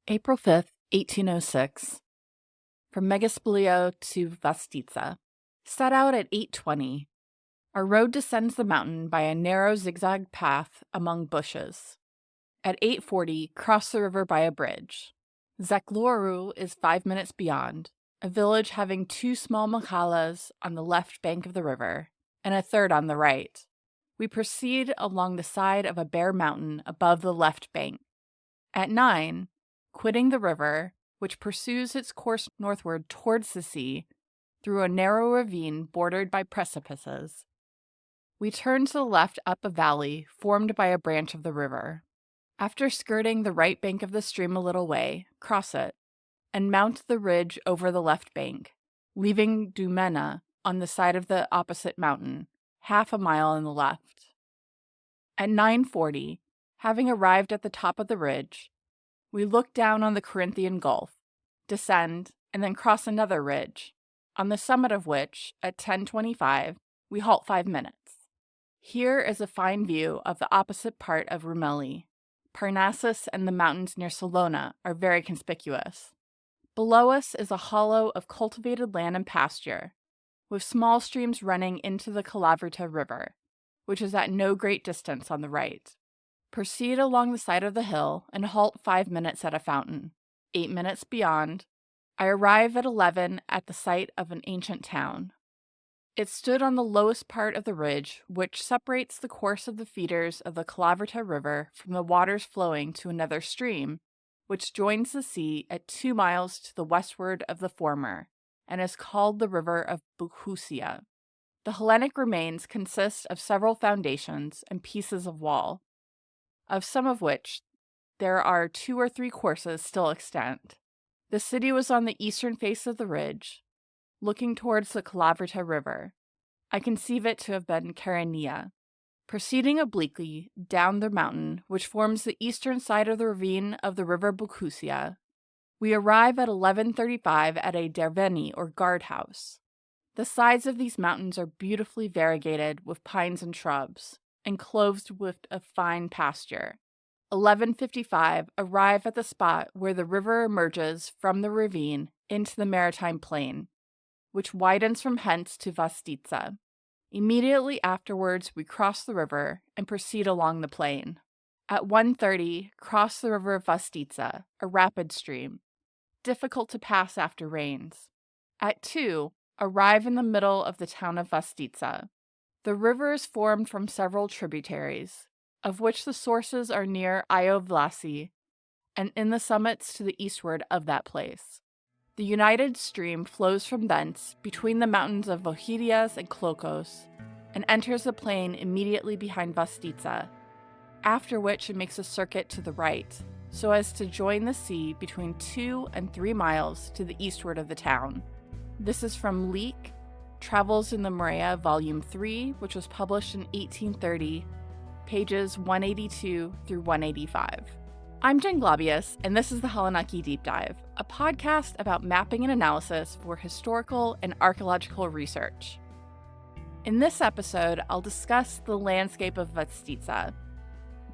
April 5th, 1806. From Megasplio to Vostitsa. Set out at 8:20. Our road descends the mountain by a narrow zigzag path among bushes. At 8:40, cross the river by a bridge. Zakloru is 5 minutes beyond, a village having two small mahalas on the left bank of the river, and a third on the right. We proceed along the side of a bare mountain above the left bank. At 9, quitting the river, which pursues its course northward towards the sea, through a narrow ravine bordered by precipices, we turn to the left up a valley formed by a branch of the river. After skirting the right bank of the stream a little way, cross it, and mount the ridge over the left bank, leaving Dumena on the side of the opposite mountain, half a mile on the left. At 9:40, having arrived at the top of the ridge, we look down on the Corinthian Gulf, descend, and then cross another ridge, on the summit of which, at 10:25, we halt 5 minutes. Here is a fine view of the opposite part of Rumeli. Parnassus and the mountains near Salona are very conspicuous. Below us is a hollow of cultivated land and pasture, with small streams running into the Calavrita River, which is at no great distance on the right. Proceed along the side of the hill and halt 5 minutes at a fountain. 8 minutes beyond, I arrive at 11 at the site of an ancient town. It stood on the lowest part of the ridge, which separates the course of the feeders of the Calavrita River from the waters flowing to another stream, which joins the sea at 2 miles to the westward of the former, and is called the River of Buchusia. The Hellenic remains consist of several foundations and pieces of wall, of some of which there are 2 or 3 courses still extant. The city was on the eastern face of the ridge, looking towards the Calavrita River. I conceive it to have been Chaeronea. Proceeding obliquely down the mountain, which forms the eastern side of the ravine of the river Buchusia, we arrive at 11:35 at a derveni or guardhouse. The sides of these mountains are beautifully variegated with pines and shrubs, and clothed with a fine pasture. 11:55 arrive at the spot where the river emerges from the ravine into the maritime plain, which widens from hence to Vostitsa. Immediately afterwards we cross the river and proceed along the plain. At 1:30 cross the river of Vostitsa, a rapid stream, difficult to pass after rains. At 2 arrive in the middle of the town of Vostitsa. The river is formed from several tributaries, of which the sources are near Iovlasi and in the summits to the eastward of that place. The united stream flows from thence between the mountains of Vohidias and Klokos and enters the plain immediately behind Vostitsa, after which it makes a circuit to the right, so as to join the sea between 2 and 3 miles to the eastward of the town. This is from Leek, Travels in the Morea, Volume 3, which was published in 1830, pages 182 through 185. I'm Jen Globius, and this is the Halanaki Deep Dive, a podcast about mapping and analysis for historical and archaeological research. In this episode, I'll discuss the landscape of Vostitsa,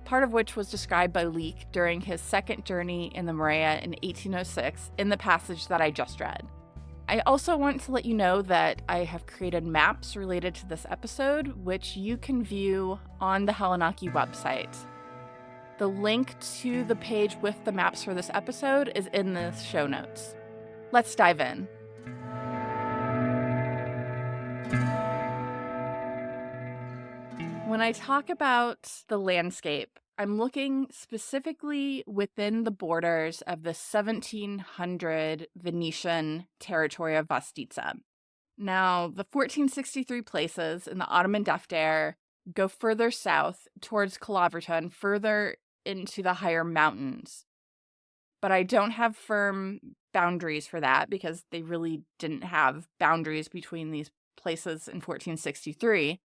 part of which was described by Leek during his second journey in the Morea in 1806 in the passage that I just read. I also want to let you know that I have created maps related to this episode, which you can view on the Halanaki website. The link to the page with the maps for this episode is in the show notes. Let's dive in. When I talk about the landscape, I'm looking specifically within the borders of the 1700 Venetian territory of Vostitsa. Now, the 1463 places in the Ottoman Defter go further south towards Calavrita and further into the higher mountains. But I don't have firm boundaries for that because they really didn't have boundaries between these places in 1463.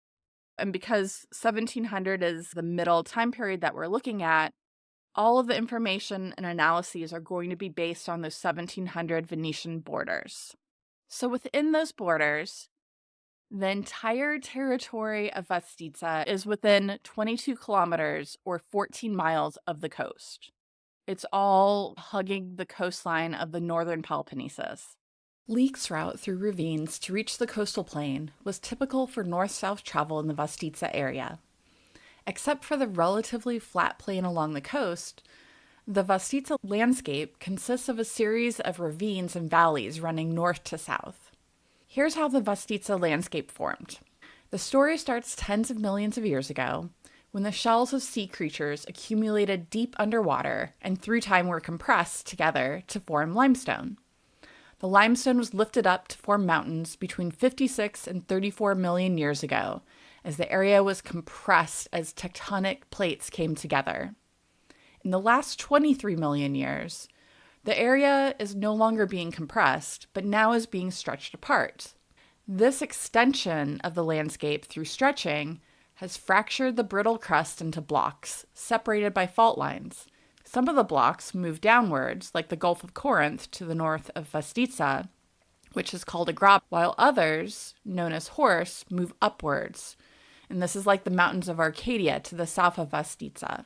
And because 1700 is the middle time period that we're looking at, all of the information and analyses are going to be based on those 1700 Venetian borders. So within those borders, the entire territory of Vostitsa is within 22 kilometers or 14 miles of the coast. It's all hugging the coastline of the northern Peloponnesus. Leek's route through ravines to reach the coastal plain was typical for north-south travel in the Vostitsa area. Except for the relatively flat plain along the coast, the Vostitsa landscape consists of a series of ravines and valleys running north to south. Here's how the Vostitsa landscape formed. The story starts tens of millions of years ago, when the shells of sea creatures accumulated deep underwater and through time were compressed together to form limestone. The limestone was lifted up to form mountains between 56 and 34 million years ago, as the area was compressed as tectonic plates came together. In the last 23 million years, the area is no longer being compressed, but now is being stretched apart. This extension of the landscape through stretching has fractured the brittle crust into blocks, separated by fault lines. Some of the blocks move downwards, like the Gulf of Corinth to the north of Vostitsa, which is called a grab, while others, known as horse, move upwards. And this is like the mountains of Arcadia to the south of Vostitsa.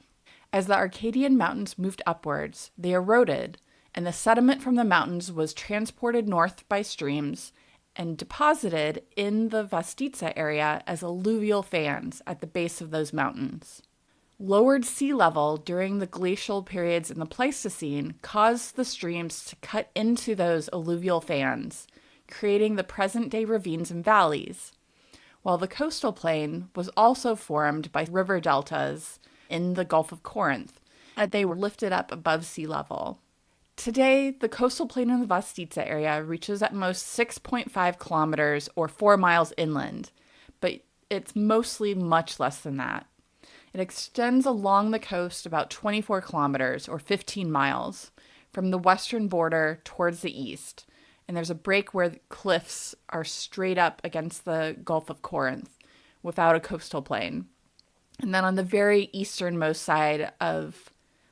As the Arcadian mountains moved upwards, they eroded, and the sediment from the mountains was transported north by streams and deposited in the Vostitsa area as alluvial fans at the base of those mountains. Lowered sea level during the glacial periods in the Pleistocene caused the streams to cut into those alluvial fans, creating the present-day ravines and valleys, while the coastal plain was also formed by river deltas in the Gulf of Corinth, and they were lifted up above sea level. Today, the coastal plain in the Vostitsa area reaches at most 6.5 kilometers or 4 miles inland, but it's mostly much less than that. It extends along the coast about 24 kilometers or 15 miles from the western border towards the east, and there's a break where the cliffs are straight up against the Gulf of Corinth without a coastal plain. And then on the very easternmost side of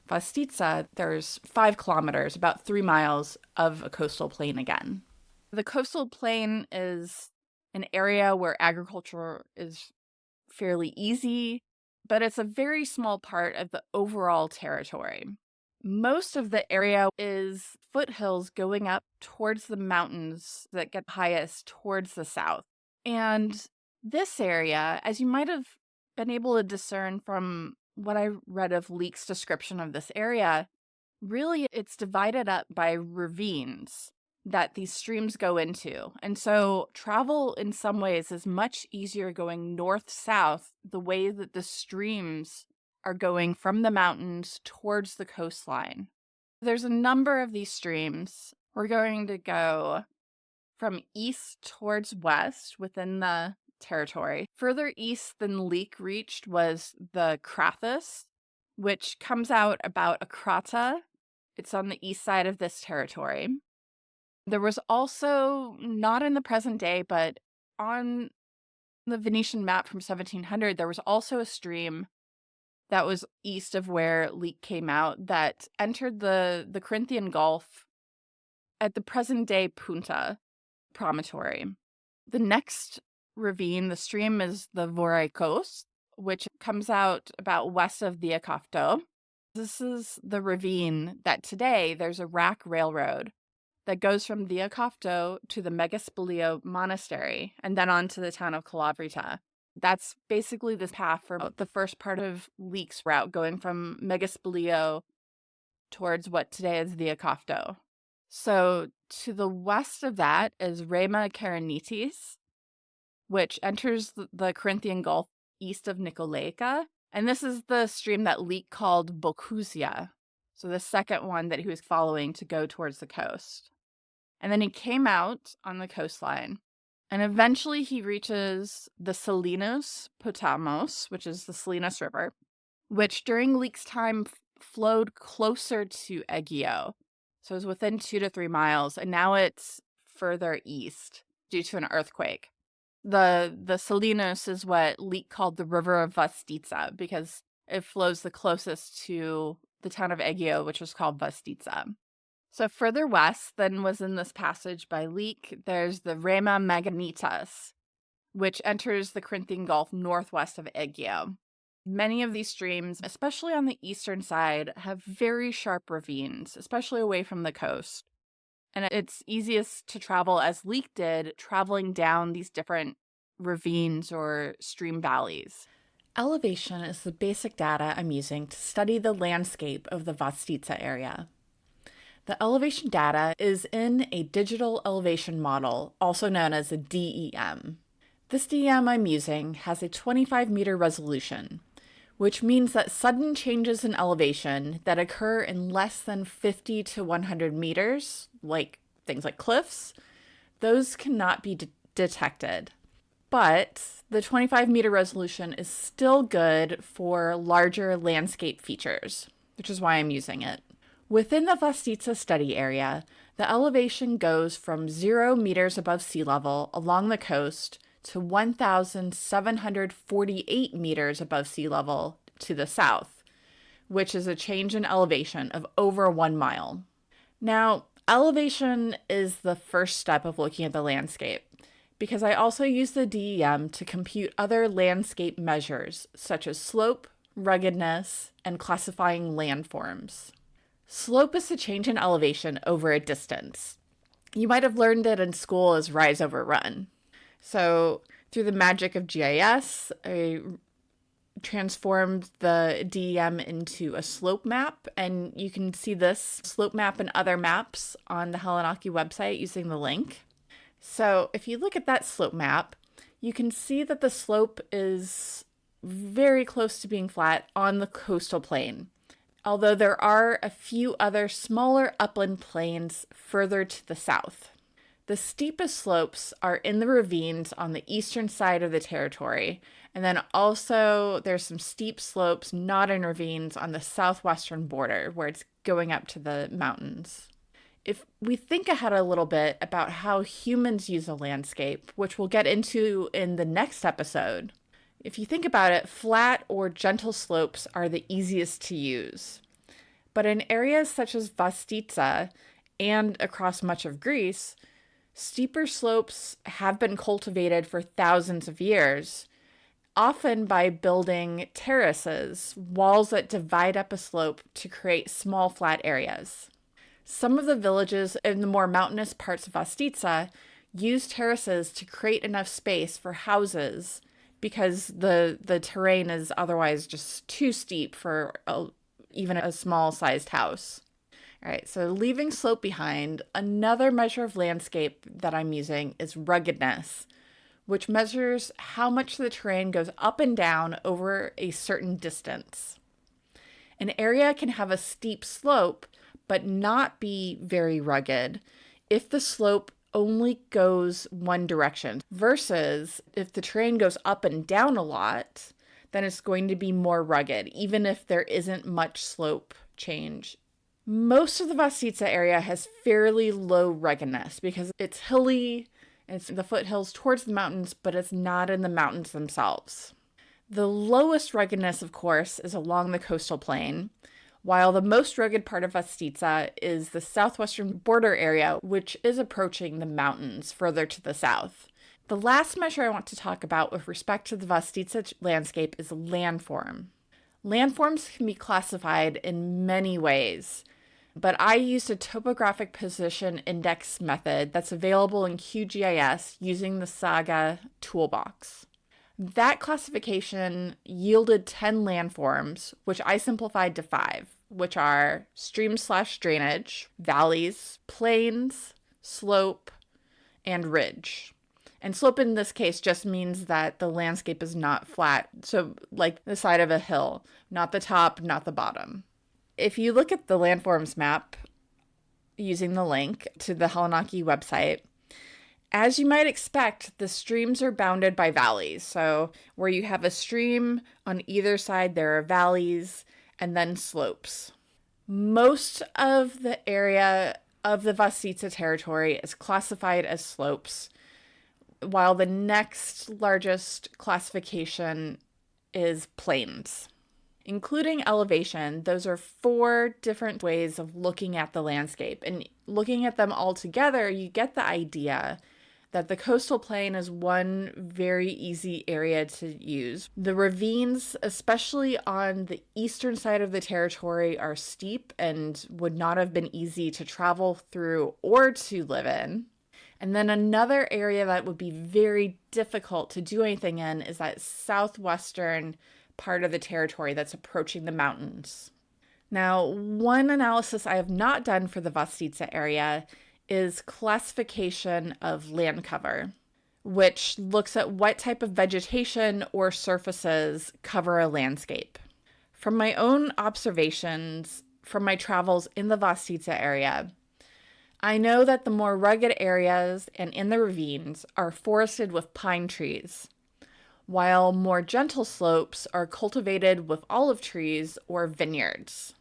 Vostitsa, there's 5 kilometers, about 3 miles of a coastal plain again. The coastal plain is an area where agriculture is fairly easy, but it's a very small part of the overall territory. Most of the area is foothills going up towards the mountains that get highest towards the south. And this area, as you might have been able to discern from what I read of Leek's description of this area, really it's divided up by ravines that these streams go into. And so travel in some ways is much easier going north-south the way that the streams are going from the mountains towards the coastline. There's a number of these streams. We're going to go from east towards west within the territory. Further east than Leek reached was the Crathis, which comes out about Akrata. It's on the east side of this territory. There was also, not in the present day, but on the Venetian map from 1700, there was also a stream that was east of where Leek came out that entered the Corinthian Gulf at the present-day Punta promontory. The next ravine, the stream, is the Voraikos, which comes out about west of Diakofto. This is the ravine that today there's a rack railroad that goes from Diakofto to the Megaspilio Monastery and then on to the town of Kalavrita. That's basically the path for the first part of Leek's route, going from Megaspilio towards what today is Diakofto. So to the west of that is Rema Karanitis, which enters the Corinthian Gulf east of Nikolaica. And this is the stream that Leek called Bokusia. So the second one that he was following to go towards the coast. And then he came out on the coastline. And eventually he reaches the Salinas Potamos, which is the Salinas River, which during Leek's time flowed closer to Egeo. So it was within 2 to 3 miles, and now it's further east due to an earthquake. The Salinas is what Leek called the River of Vostitsa because it flows the closest to the town of Egeo, which was called Vostitsa. So further west than was in this passage by Leek, there's the Rema Maganitas, which enters the Corinthian Gulf northwest of Egeo. Many of these streams, especially on the eastern side, have very sharp ravines, especially away from the coast. And it's easiest to travel as Leek did, traveling down these different ravines or stream valleys. Elevation is the basic data I'm using to study the landscape of the Vostitsa area. The elevation data is in a digital elevation model, also known as a DEM. This DEM I'm using has a 25-meter resolution, which means that sudden changes in elevation that occur in less than 50 to 100 meters, like things like cliffs, those cannot be detected. But the 25-meter resolution is still good for larger landscape features, which is why I'm using it. Within the Vostitsa study area, the elevation goes from 0 meters above sea level along the coast to 1,748 meters above sea level to the south, which is a change in elevation of over 1 mile. Now, elevation is the first step of looking at the landscape, because I also use the DEM to compute other landscape measures, such as slope, ruggedness, and classifying landforms. Slope is the change in elevation over a distance. You might have learned it in school as rise over run. So through the magic of GIS, I transformed the DEM into a slope map, and you can see this slope map and other maps on the Hellenaki website using the link. So if you look at that slope map, you can see that the slope is very close to being flat on the coastal plain, although there are a few other smaller upland plains further to the south. The steepest slopes are in the ravines on the eastern side of the territory, and then also there's some steep slopes not in ravines on the southwestern border where it's going up to the mountains. If we think ahead a little bit about how humans use a landscape, which we'll get into in the next episode, if you think about it, flat or gentle slopes are the easiest to use. But in areas such as Vostitsa and across much of Greece, steeper slopes have been cultivated for thousands of years, often by building terraces, walls that divide up a slope to create small flat areas. Some of the villages in the more mountainous parts of Vostitsa use terraces to create enough space for houses because the terrain is otherwise just too steep for even a small-sized house. All right, so leaving slope behind, another measure of landscape that I'm using is ruggedness, which measures how much the terrain goes up and down over a certain distance. An area can have a steep slope, but not be very rugged if the slope only goes one direction, versus if the terrain goes up and down a lot, then it's going to be more rugged, even if there isn't much slope change. Most of the Vostitsa area has fairly low ruggedness because it's hilly, it's in the foothills towards the mountains, but it's not in the mountains themselves. The lowest ruggedness, of course, is along the coastal plain, while the most rugged part of Vostitsa is the southwestern border area, which is approaching the mountains further to the south. The last measure I want to talk about with respect to the Vostitsa landscape is landform. Landforms can be classified in many ways, but I used a topographic position index method that's available in QGIS using the Saga toolbox. That classification yielded 10 landforms, which I simplified to 5, which are stream/drainage, valleys, plains, slope, and ridge. And slope in this case just means that the landscape is not flat, so like the side of a hill, not the top, not the bottom. If you look at the landforms map using the link to the Hellenaki website, as you might expect, the streams are bounded by valleys. So where you have a stream, on either side there are valleys and then slopes. Most of the area of the Vostitsa territory is classified as slopes, while the next largest classification is plains. Including elevation, those are 4 different ways of looking at the landscape. And looking at them all together, you get the idea that the coastal plain is one very easy area to use. The ravines, especially on the eastern side of the territory, are steep and would not have been easy to travel through or to live in. And then another area that would be very difficult to do anything in is that southwestern part of the territory that's approaching the mountains. Now, one analysis I have not done for the Vostitsa area is classification of land cover, which looks at what type of vegetation or surfaces cover a landscape. From my own observations from my travels in the Vostitsa area, I know that the more rugged areas and in the ravines are forested with pine trees, while more gentle slopes are cultivated with olive trees or vineyards.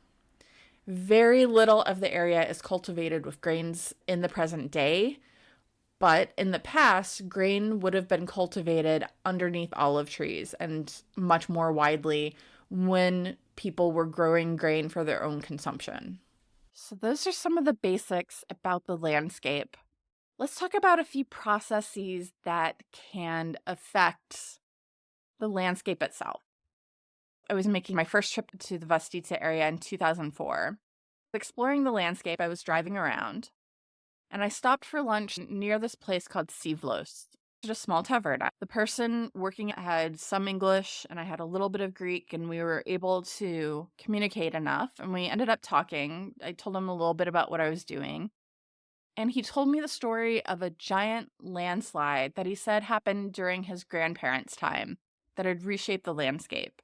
Very little of the area is cultivated with grains in the present day, but in the past, grain would have been cultivated underneath olive trees and much more widely when people were growing grain for their own consumption. So those are some of the basics about the landscape. Let's talk about a few processes that can affect the landscape itself. I was making my first trip to the Vostitsa area in 2004. Exploring the landscape, I was driving around, and I stopped for lunch near this place called Sivlos. It's a small taverna. The person working had some English, and I had a little bit of Greek, and we were able to communicate enough, and we ended up talking. I told him a little bit about what I was doing, and he told me the story of a giant landslide that he said happened during his grandparents' time that had reshaped the landscape.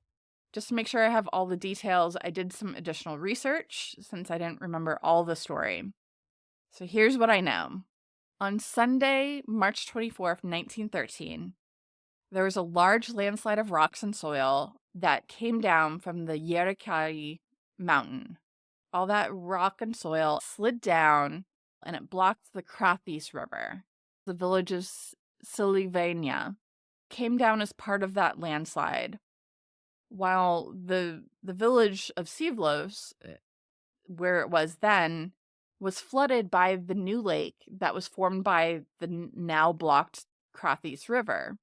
Just to make sure I have all the details, I did some additional research since I didn't remember all the story. So here's what I know. On Sunday, March 24th, 1913, there was a large landslide of rocks and soil that came down from the Yerikari mountain. All that rock and soil slid down and it blocked the Krathis River. The village of Silivania came down as part of that landslide, while the village of Sivlos, where it was then, was flooded by the new lake that was formed by the now blocked Krathis River.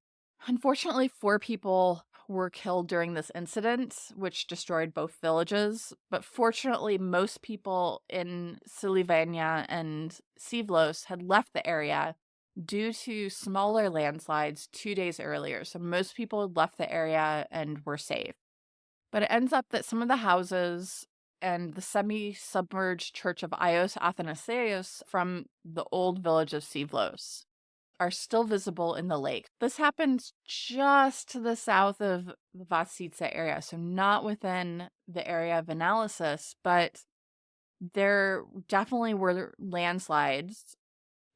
Unfortunately, 4 people were killed during this incident, which destroyed both villages, but fortunately, most people in Silivania and Sivlos had left the area due to smaller landslides 2 days earlier. So most people had left the area and were safe. But it ends up that some of the houses and the semi-submerged church of Ios Athanasios from the old village of Sivlos are still visible in the lake. This happens just to the south of the Vostitsa area, so not within the area of analysis, but there definitely were landslides,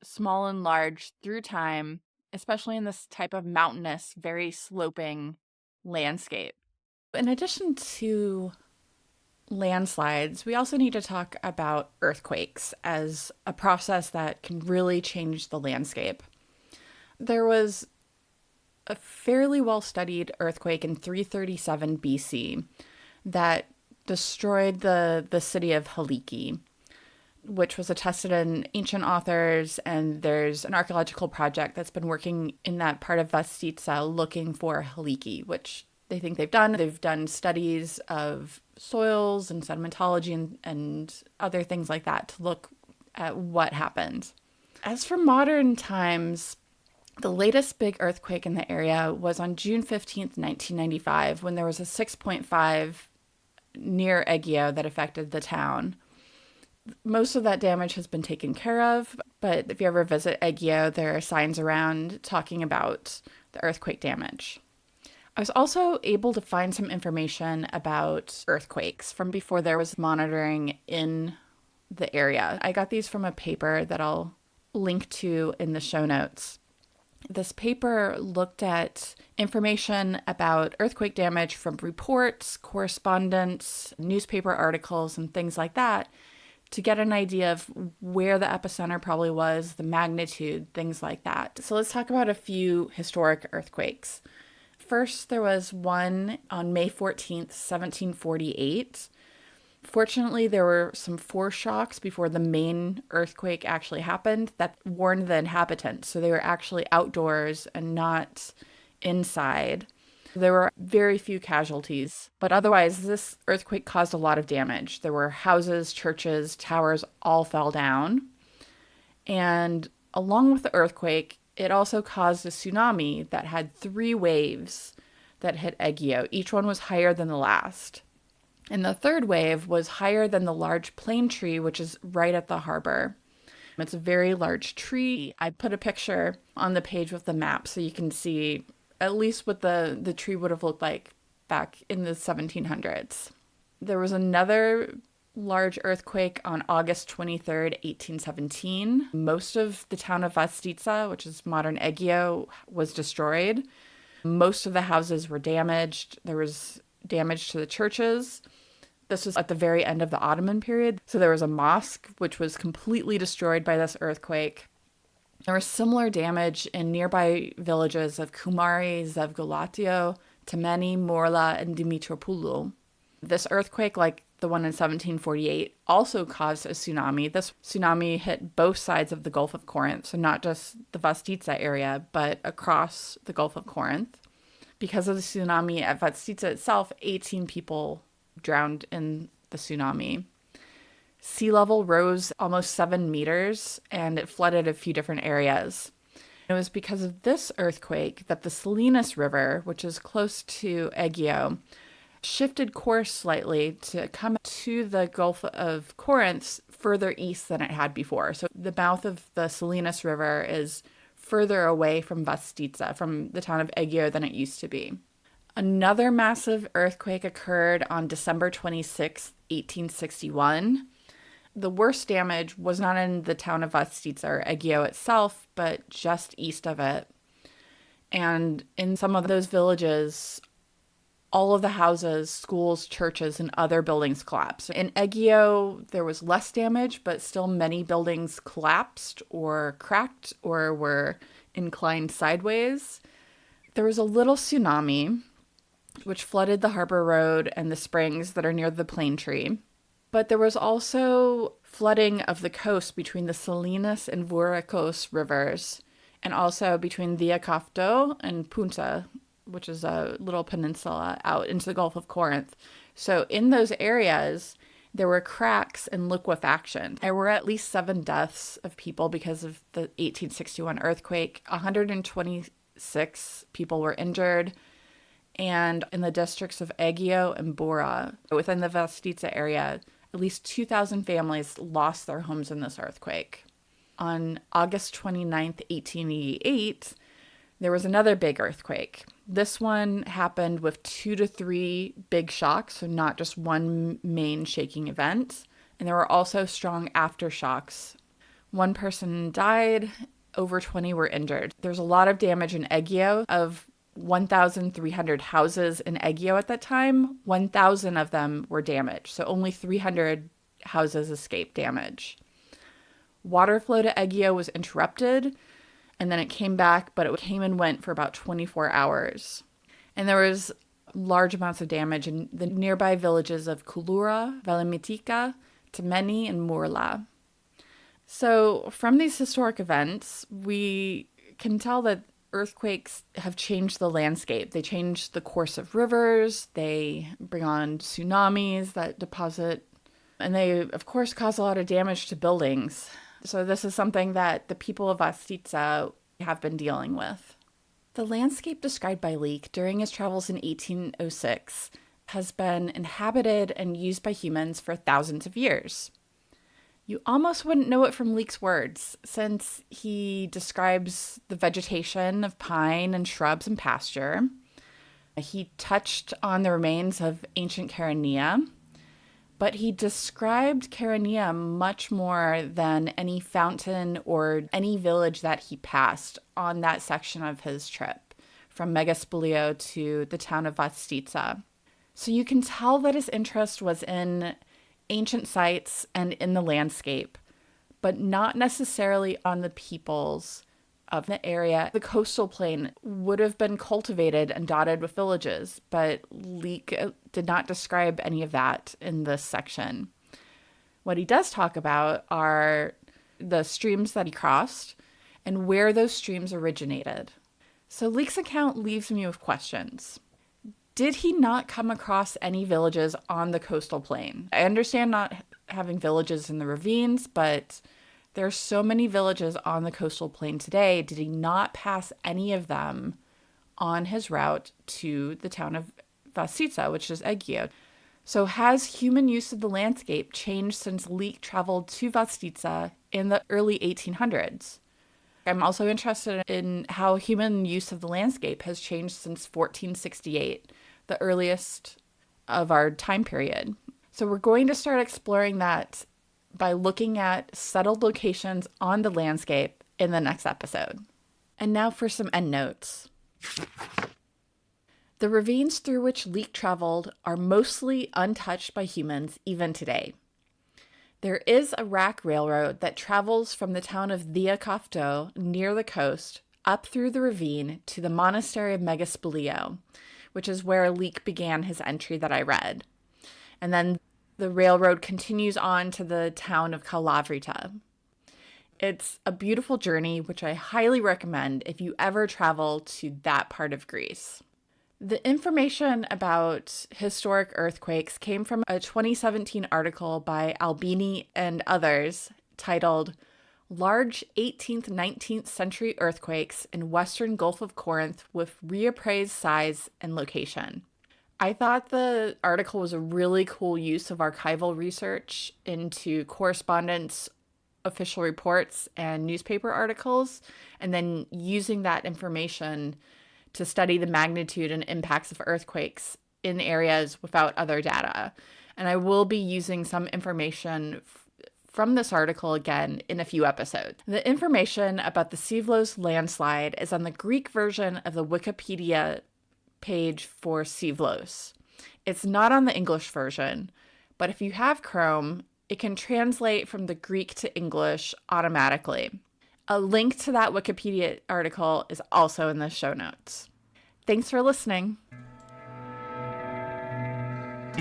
small and large, through time, especially in this type of mountainous, very sloping landscape. In addition to landslides, we also need to talk about earthquakes as a process that can really change the landscape. There was a fairly well-studied earthquake in 337 BC that destroyed the city of Haliki, which was attested in ancient authors, and there's an archaeological project that's been working in that part of Vostitsa looking for Haliki, which they think they've done. They've done studies of soils and sedimentology and other things like that to look at what happened. As for modern times, the latest big earthquake in the area was on June 15th, 1995, when there was a 6.5 near Egeo that affected the town. Most of that damage has been taken care of, but if you ever visit Egeo, there are signs around talking about the earthquake damage. I was also able to find some information about earthquakes from before there was monitoring in the area. I got these from a paper that I'll link to in the show notes. This paper looked at information about earthquake damage from reports, correspondence, newspaper articles, and things like that to get an idea of where the epicenter probably was, the magnitude, things like that. So let's talk about a few historic earthquakes. First, there was one on May 14th, 1748. Fortunately, there were some foreshocks before the main earthquake actually happened that warned the inhabitants. So they were actually outdoors and not inside. There were very few casualties, but otherwise, this earthquake caused a lot of damage. There were houses, churches, towers all fell down. And along with the earthquake, it also caused a tsunami that had 3 waves that hit Egeo. Each one was higher than the last. And the third wave was higher than the large plane tree, which is right at the harbor. It's a very large tree. I put a picture on the page with the map so you can see at least what the tree would have looked like back in the 1700s. There was another large earthquake on August 23rd, 1817. Most of the town of Vostitsa, which is modern Egeo, was destroyed. Most of the houses were damaged. There was damage to the churches. This was at the very end of the Ottoman period. So there was a mosque, which was completely destroyed by this earthquake. There was similar damage in nearby villages of Kumari, Zevgolatio, Temeni, Morla, and Dimitropoulou. This earthquake, like the one in 1748, also caused a tsunami. This tsunami hit both sides of the Gulf of Corinth, so not just the Vostitsa area, but across the Gulf of Corinth. Because of the tsunami at Vostitsa itself, 18 people drowned in the tsunami. Sea level rose almost 7 meters, and it flooded a few different areas. It was because of this earthquake that the Salinas River, which is close to Egeo, shifted course slightly to come to the Gulf of Corinth further east than it had before. So the mouth of the Salinas River is further away from Vostitsa, from the town of Egeo, than it used to be. Another massive earthquake occurred on December 26, 1861. The worst damage was not in the town of Vostitsa or Egeo itself, but just east of it. And in some of those villages, all of the houses, schools, churches, and other buildings collapsed. In Egeo, there was less damage, but still many buildings collapsed or cracked or were inclined sideways. There was a little tsunami, which flooded the harbor road and the springs that are near the plane tree. But there was also flooding of the coast between the Salinas and Vuracos rivers, and also between Diacofto and Punta, which is a little peninsula out into the Gulf of Corinth. So in those areas, there were cracks and liquefaction. There were at least 7 deaths of people because of the 1861 earthquake. 126 people were injured. And in the districts of Egeo and Bora, within the Vostitsa area, at least 2,000 families lost their homes in this earthquake. On August 29th, 1888, there was another big earthquake. This one happened with 2 to 3 big shocks, so not just one main shaking event. And there were also strong aftershocks. 1 person died, over 20 were injured. There's a lot of damage in Egeo. Of 1,300 houses in Egeo at that time, 1,000 of them were damaged. So only 300 houses escaped damage. Water flow to Egeo was interrupted, and then it came back, but it came and went for about 24 hours. And there was large amounts of damage in the nearby villages of Kulura, Velimitika, Temeni, and Murla. So from these historic events, we can tell that earthquakes have changed the landscape. They change the course of rivers, they bring on tsunamis that deposit, and they, of course, cause a lot of damage to buildings. So this is something that the people of Vostitsa have been dealing with. The landscape described by Leek during his travels in 1806 has been inhabited and used by humans for thousands of years. You almost wouldn't know it from Leek's words, since he describes the vegetation of pine and shrubs and pasture. He touched on the remains of ancient Chaeronea, but he described Chaeronea much more than any fountain or any village that he passed on that section of his trip, from Megaspilio to the town of Vostitsa. So you can tell that his interest was in ancient sites and in the landscape, but not necessarily on the peoples of the area. The coastal plain would have been cultivated and dotted with villages, but Leek did not describe any of that in this section. What he does talk about are the streams that he crossed and where those streams originated. So Leek's account leaves me with questions. Did he not come across any villages on the coastal plain? I understand not having villages in the ravines, but there are so many villages on the coastal plain today. Did he not pass any of them on his route to the town of Vostitsa, which is Egeo? So has human use of the landscape changed since Leek traveled to Vostitsa in the early 1800s? I'm also interested in how human use of the landscape has changed since 1468, the earliest of our time period. So we're going to start exploring that by looking at settled locations on the landscape in the next episode. And now for some endnotes. The ravines through which Leek traveled are mostly untouched by humans even today. There is a rack railroad that travels from the town of Diakofto near the coast up through the ravine to the monastery of Megaspilio, which is where Leek began his entry that I read. And then the railroad continues on to the town of Kalavrita. It's a beautiful journey, which I highly recommend if you ever travel to that part of Greece. The information about historic earthquakes came from a 2017 article by Albini and others titled Large 18th-19th Century Earthquakes in Western Gulf of Corinth with Reappraised Size and Location. I thought the article was a really cool use of archival research into correspondence, official reports, and newspaper articles, and then using that information to study the magnitude and impacts of earthquakes in areas without other data. And I will be using some information from this article again in a few episodes. The information about the Sivlos landslide is on the Greek version of the Wikipedia page for Sivlos. It's not on the English version, but if you have Chrome, it can translate from the Greek to English automatically. A link to that Wikipedia article is also in the show notes. Thanks for listening.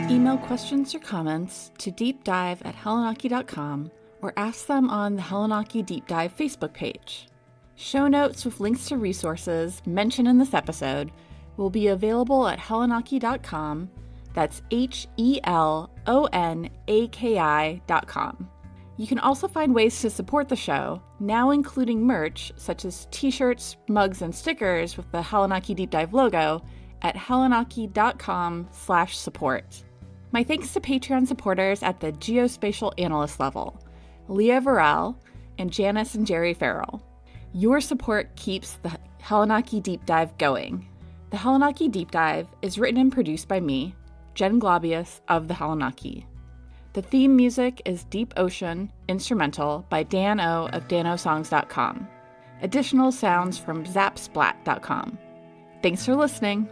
Email questions or comments to deepdive@hellenaki.com or ask them on the Hellenaki Deep Dive Facebook page. Show notes with links to resources mentioned in this episode will be available at hellenaki.com. That's HELONAKI.com. You can also find ways to support the show, now including merch such as t-shirts, mugs, and stickers with the Hellenaki Deep Dive logo at hellenaki.com/support. My thanks to Patreon supporters at the Geospatial Analyst level, Leah Varel and Janice and Jerry Farrell. Your support keeps the Hellenaki Deep Dive going. The Hellenaki Deep Dive is written and produced by me, Jen Globius of the Hellenaki. The theme music is Deep Ocean, instrumental by Dan O of danosongs.com. Additional sounds from zapsplat.com. Thanks for listening.